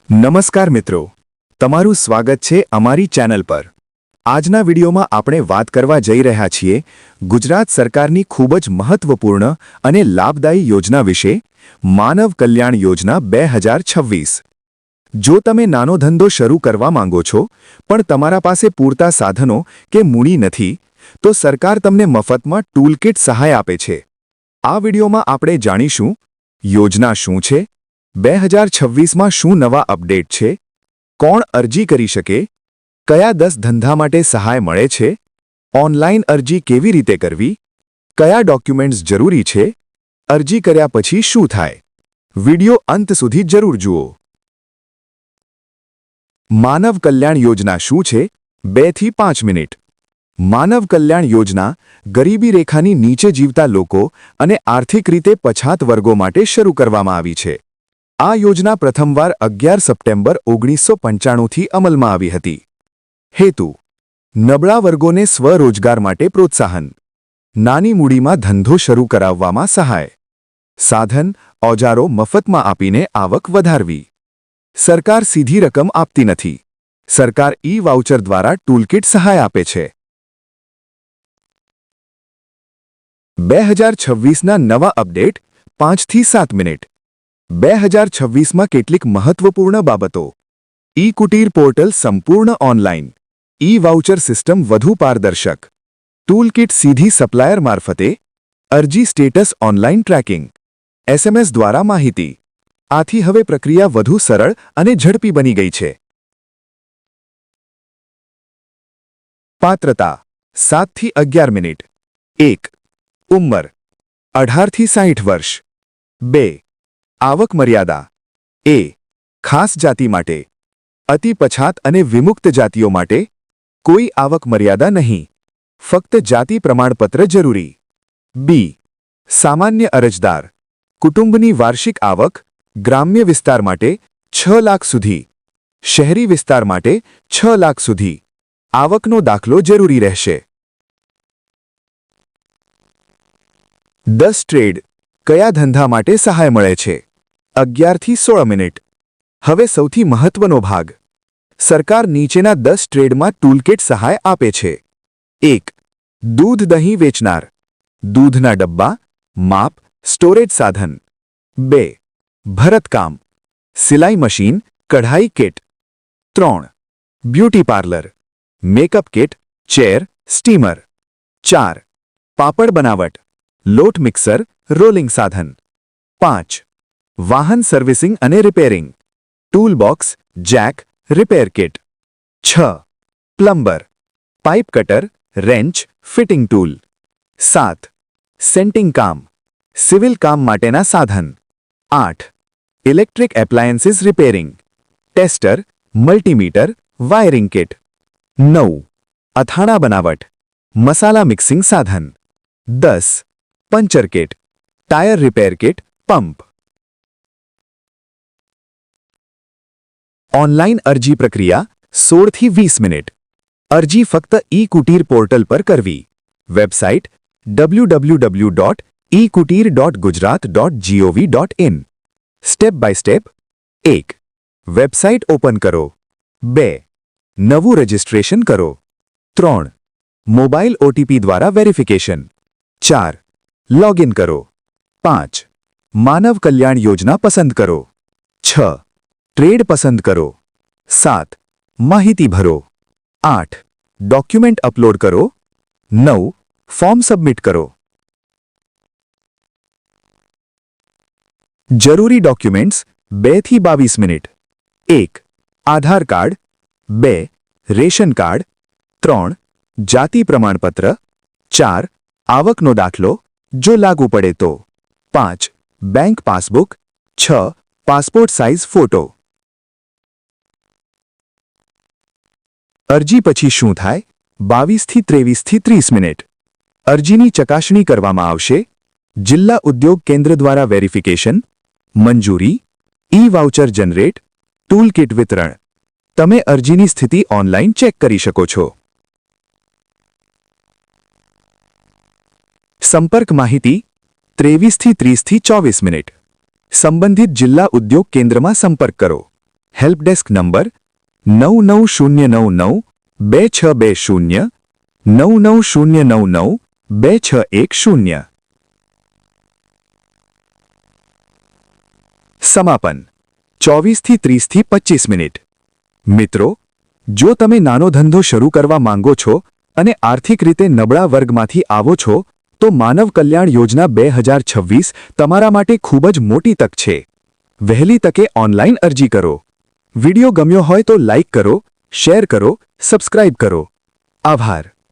નમસ્કાર મિત્રો, તમારું સ્વાગત છે અમારી ચેનલ પર। આજના વિડીયોમાં આપણે વાત કરવા જઈ રહ્યા છીએ ગુજરાત સરકારની ખૂબ જ મહત્વપૂર્ણ અને લાભદાયી યોજના વિશે, માનવ કલ્યાણ યોજના 2026। જો તમે નાનો ધંધો શરૂ કરવા માંગો છો પણ તમારા પાસે પૂરતા સાધનો કે મૂડી નથી, તો સરકાર તમને મફતમાં ટૂલકિટ સહાય આપે છે। આ વિડીયોમાં આપણે જાણીશું યોજના શું છે, 2026માં શું નવા અપડેટ છે, કોણ અરજી કરી શકે, કયા 10 ધંધા માટે સહાય મળે છે, ઓનલાઈન અરજી કેવી રીતે કરવી, કયા ડોક્યુમેન્ટ્સ જરૂરી છે, અરજી કર્યા પછી શું થાય। વિડિયો અંત સુધી જરૂર જુઓ। માનવ કલ્યાણ યોજના શું છે? 2 થી 5 મિનિટ। માનવ કલ્યાણ યોજના ગરીબી રેખાની નીચે જીવતા લોકો અને આર્થિક રીતે પછાત વર્ગો માટે શરૂ કરવામાં આવી છે। આ યોજના પ્રથમવાર 11 સપ્ટેમ્બર 1995થી અમલમાં આવી હતી। હેતુ: નબળા વર્ગોને સ્વરોજગાર માટે પ્રોત્સાહન, નાની મૂડીમાં ધંધો શરૂ કરાવવામાં સહાય, સાધન ઓજારો મફતમાં આપીને આવક વધારવી। સરકાર સીધી રકમ આપતી નથી, સરકાર ઈ-વાઉચર દ્વારા ટૂલકિટ સહાય આપે છે। 2026ના નવા અપડેટ 5 થી 7 મિનિટ। 2026માં કેટલીક મહત્વપૂર્ણ બાબતો: ઈ-કુટીર પોર્ટલ સંપૂર્ણ ઓનલાઈન, ઈ-વાઉચર સિસ્ટમ વધુ પારદર્શક, ટૂલકિટ સીધી સપ્લાયર મારફતે, અરજી સ્ટેટસ ઓનલાઈન ટ્રેકિંગ, SMS દ્વારા માહિતી। આથી હવે પ્રક્રિયા વધુ સરળ અને ઝડપી બની ગઈ છે। પાત્રતા 7 થી 11 મિનિટ। 1. ઉંમર 18 થી 60 વર્ષ। 2. આવક મર્યાદા: એ. ખાસ જાતિ માટે, અતિ પછાત અને વિમુક્ત જાતિઓ માટે કોઈ આવક મર્યાદા નહીં, ફક્ત જાતિ પ્રમાણપત્ર જરૂરી। બી. સામાન્ય અરજદાર, કુટુંબની વાર્ષિક આવક ગ્રામ્ય વિસ્તાર માટે 6 લાખ સુધી, શહેરી વિસ્તાર માટે 6 લાખ સુધી, આવકનો દાખલો જરૂરી રહેશે। 10 ટ્રેડ, કયા ધંધા માટે સહાય મળે છે? 11 થી 16 મિનિટ। હવે સૌથી મહત્વનો ભાગ: સરકાર નીચેના 10 ટ્રેડમાં ટૂલકિટ સહાય આપે છે। 1. દૂધ દહીં વેચનાર, દૂધના ડબ્બા, માપ, સ્ટોરેજ સાધન। 2. ભરતકામ, સિલાઈ મશીન, કઢાઈ kit. 3. Beauty parlour, makeup kit, chair, steamer. 4. Papad બનાવટ, લોટ મિક્સર, રોલિંગ સાધન। 5. વાહન સર્વિસિંગ અને repairing, tool box, jack, repair kit. 6. Plumber, pipe cutter, wrench, fitting tool. 7. Centring કામ, સિવિલ કામ માટેના સાધન। 8. Electric appliances repairing, tester, multimeter, wiring kit. 9. અથાણા બનાવટ, મસાલા મિક્સિંગ સાધન। 10. Puncture kit, tyre repair kit, pump. Online અરજી પ્રક્રિયા 16 થી 20 મિનિટ। અરજી ફક્ત ઈ-કુટીર પોર્ટલ પર કરવી। Website www.ekutir.gujarat.gov.in। Step by step: 1. Website open કરો। 2. નવું રજિસ્ટ્રેશન કરો। 3. મોબાઈલ OTP દ્વારા વેરિફિકેશન। 4. લોગિન કરો। 5. માનવ કલ્યાણ યોજના પસંદ કરો। 6. ટ્રેડ પસંદ કરો। 7. માહિતી ભરો। 8. ડોક્યુમેન્ટ અપલોડ કરો। 9. ફોર્મ સબમિટ કરો। જરૂરી ડોક્યુમેન્ટ્સ 2 થી 22 મિનિટ। 1. આધાર કાર્ડ। 2. Ration card. 3. જાતિ પ્રમાણપત્ર। 4. આવકનો દાખલો, જો લાગુ પડે તો। 5. Bank passbook. 6. Passport size photo. અરજી પછી શું થાય? 22 થી 23 થી 30 મિનિટ। અરજીની ચકાસણી કરવામાં આવશે। જિલ્લા ઉદ્યોગ કેન્દ્ર દ્વારા વેરિફિકેશન, મંજૂરી, ઈ-વાઉચર જનરેટ, ટૂલકિટ વિતરણ। તમે અરજીની સ્થિતિ ઓનલાઈન ચેક કરી શકો છો। સંપર્ક માહિતી 23 થી 30 થી 24 મિનિટ। સંબંધિત જિલ્લા ઉદ્યોગ કેન્દ્રમાં સંપર્ક કરો। Helpdesk number 9909926220 9909926110. સમાપન 24 થી 30 થી 25 મિનિટ. મિત્રો, જો તમે નાનો ધંધો શરૂ કરવા માંગો છો અને આર્થિક રીતે નબળા વર્ગમાંથી આવો છો તો માનવ કલ્યાણ યોજના 2026 તમારા માટે ખૂબ જ મોટી તક છે. વહેલી તકે ઓનલાઈન અરજી કરો. વિડિયો ગમ્યો હોય તો લાઇક કરો, શેર કરો, સબસ્ક્રાઇબ કરો. આભાર.